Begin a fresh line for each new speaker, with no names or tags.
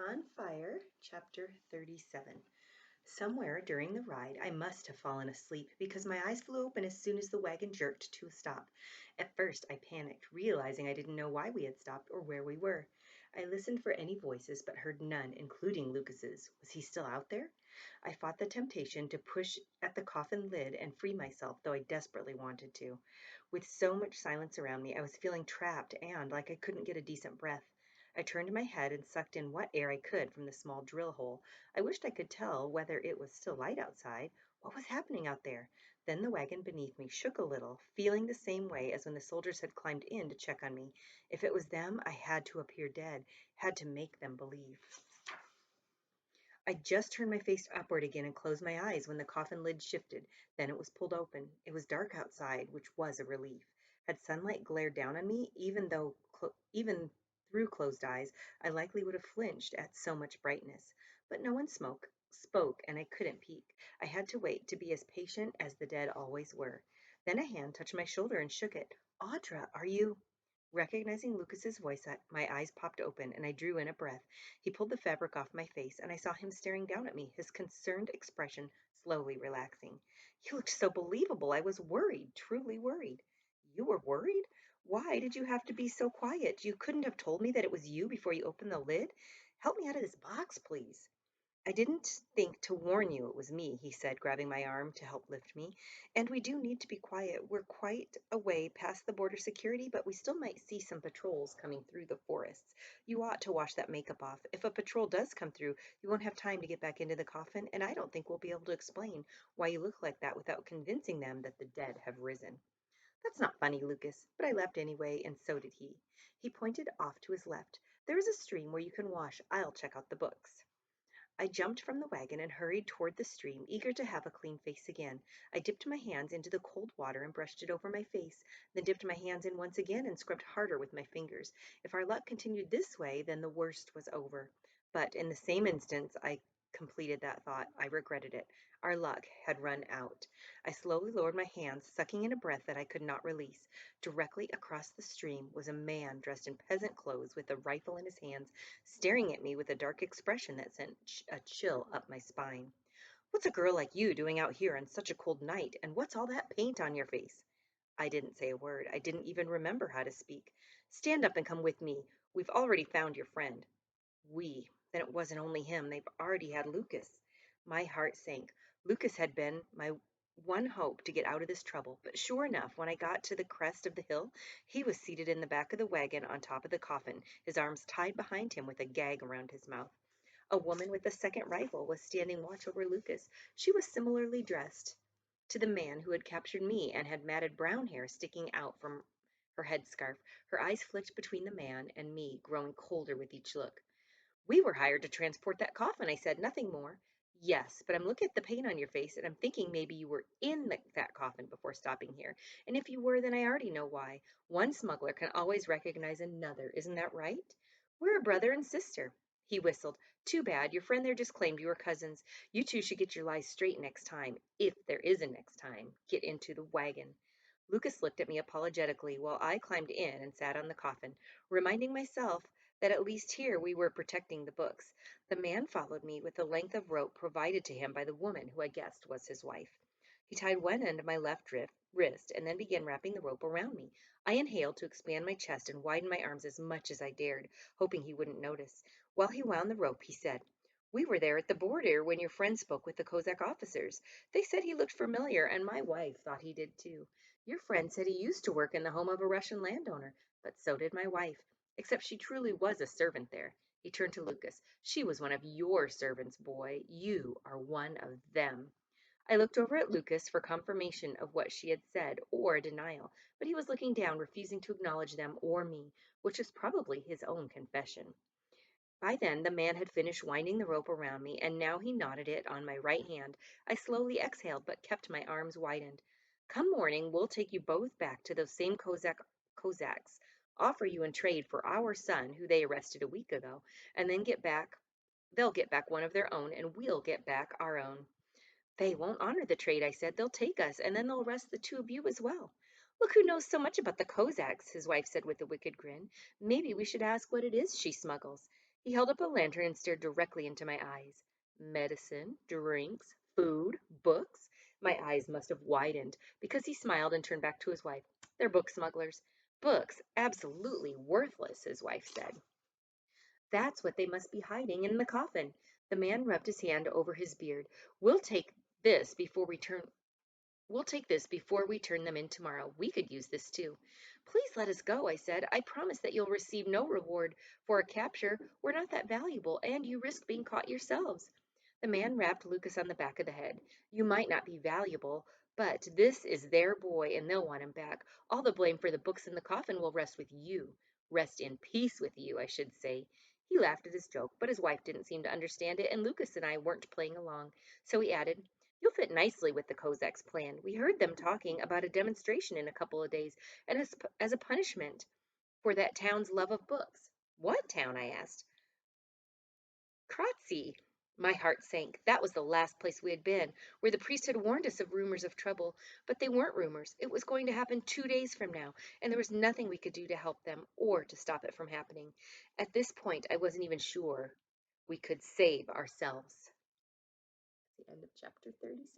On Fire, Chapter 37. Somewhere during the ride, I must have fallen asleep because my eyes flew open as soon as the wagon jerked to a stop. At first, I panicked, realizing I didn't know why we had stopped or where we were. I listened for any voices but heard none, including Lucas's. Was he still out there? I fought the temptation to push at the coffin lid and free myself, though I desperately wanted to. With so much silence around me, I was feeling trapped and like I couldn't get a decent breath. I turned my head and sucked in what air I could from the small drill hole. I wished I could tell whether it was still light outside. What was happening out there? Then the wagon beneath me shook a little, feeling the same way as when the soldiers had climbed in to check on me. If it was them, I had to appear dead, had to make them believe. I just turned my face upward again and closed my eyes when the coffin lid shifted. Then it was pulled open. It was dark outside, which was a relief. Had sunlight glared down on me, even through closed eyes, I likely would have flinched at so much brightness. But no one spoke, and I couldn't peek. I had to wait to be as patient as the dead always were. Then a hand touched my shoulder and shook it. Audra, are you? Recognizing Lucas's voice, my eyes popped open and I drew in a breath. He pulled the fabric off my face and I saw him staring down at me, his concerned expression slowly relaxing. You looked so believable. I was worried, truly worried. You were worried? Why did you have to be so quiet? You couldn't have told me that it was you before you opened the lid? Help me out of this box, please. I didn't think to warn you it was me, he said, grabbing my arm to help lift me. And we do need to be quiet. We're quite a way past the border security, but we still might see some patrols coming through the forests. You ought to wash that makeup off. If a patrol does come through, you won't have time to get back into the coffin, and I don't think we'll be able to explain why you look like that without convincing them that the dead have risen. That's not funny, Lucas, but I laughed anyway, and so did he. He pointed off to his left. There is a stream where you can wash. I'll check out the books. I jumped from the wagon and hurried toward the stream, eager to have a clean face again. I dipped my hands into the cold water and brushed it over my face, then dipped my hands in once again and scrubbed harder with my fingers. If our luck continued this way, then the worst was over. But in the same instant I completed that thought, I regretted it. Our luck had run out. I slowly lowered my hands, sucking in a breath that I could not release. Directly across the stream was a man dressed in peasant clothes with a rifle in his hands, staring at me with a dark expression that sent a chill up my spine. What's a girl like you doing out here on such a cold night, and what's all that paint on your face? I didn't say a word. I didn't even remember how to speak. Stand up and come with me. We've already found your friend. We. Then it wasn't only him. They've already had Lucas. My heart sank. Lucas had been my one hope to get out of this trouble, but sure enough, when I got to the crest of the hill, he was seated in the back of the wagon on top of the coffin, his arms tied behind him with a gag around his mouth. A woman with a second rifle was standing watch over Lucas. She was similarly dressed to the man who had captured me and had matted brown hair sticking out from her headscarf. Her eyes flicked between the man and me, growing colder with each look. We were hired to transport that coffin, I said, nothing more. Yes, but I'm looking at the paint on your face and I'm thinking maybe you were in that coffin before stopping here. And if you were, then I already know why. One smuggler can always recognize another, isn't that right? We're a brother and sister. He whistled. Too bad. Your friend there just claimed you were cousins. You two should get your lies straight next time, if there is a next time. Get into the wagon. Lucas looked at me apologetically while I climbed in and sat on the coffin, reminding myself that at least here we were protecting the books. The man followed me with the length of rope provided to him by the woman who I guessed was his wife. He tied one end of my left wrist and then began wrapping the rope around me. I inhaled to expand my chest and widen my arms as much as I dared, hoping he wouldn't notice. While he wound the rope, he said, "We were there at the border when your friend spoke with the Kozak officers. They said he looked familiar, and my wife thought he did too. Your friend said he used to work in the home of a Russian landowner, but so did my wife, except she truly was a servant there." He turned to Lucas. "She was one of your servants, boy. You are one of them." I looked over at Lucas for confirmation of what she had said or a denial, but he was looking down, refusing to acknowledge them or me, which was probably his own confession. By then the man had finished winding the rope around me, and now he knotted it on my right hand. I slowly exhaled, but kept my arms widened. "Come morning, we'll take you both back to those same Cossacks, offer you in trade for our son, who they arrested a week ago, and then they'll get back one of their own, and we'll get back our own." "They won't honor the trade," I said. "They'll take us, and then they'll arrest the two of you as well." "Look who knows so much about the Cossacks," his wife said with a wicked grin. "Maybe we should ask what it is she smuggles." He held up a lantern and stared directly into my eyes. Medicine, drinks, food, books. My eyes must have widened because he smiled and turned back to his wife. They're book smugglers. Books, absolutely worthless, his wife said. That's what they must be hiding in the coffin. The man rubbed his hand over his beard. We'll take this before we turn We'll take this before we turn them in tomorrow. We could use this too. Please let us go, I said. I promise that you'll receive no reward for a capture. We're not that valuable, and you risk being caught yourselves. The man rapped Lucas on the back of the head. You might not be valuable, but this is their boy, and they'll want him back. All the blame for the books in the coffin will rest with you. Rest in peace with you, I should say. He laughed at his joke, but his wife didn't seem to understand it, and Lucas and I weren't playing along. So he added, You'll fit nicely with the Kozaks' plan. We heard them talking about a demonstration in a couple of days, and as a punishment for that town's love of books. What town? I asked. Kratzy. My heart sank. That was the last place we had been, where the priest had warned us of rumors of trouble. But they weren't rumors. It was going to happen 2 days from now, and there was nothing we could do to help them or to stop it from happening. At this point, I wasn't even sure we could save ourselves. The end of chapter 37.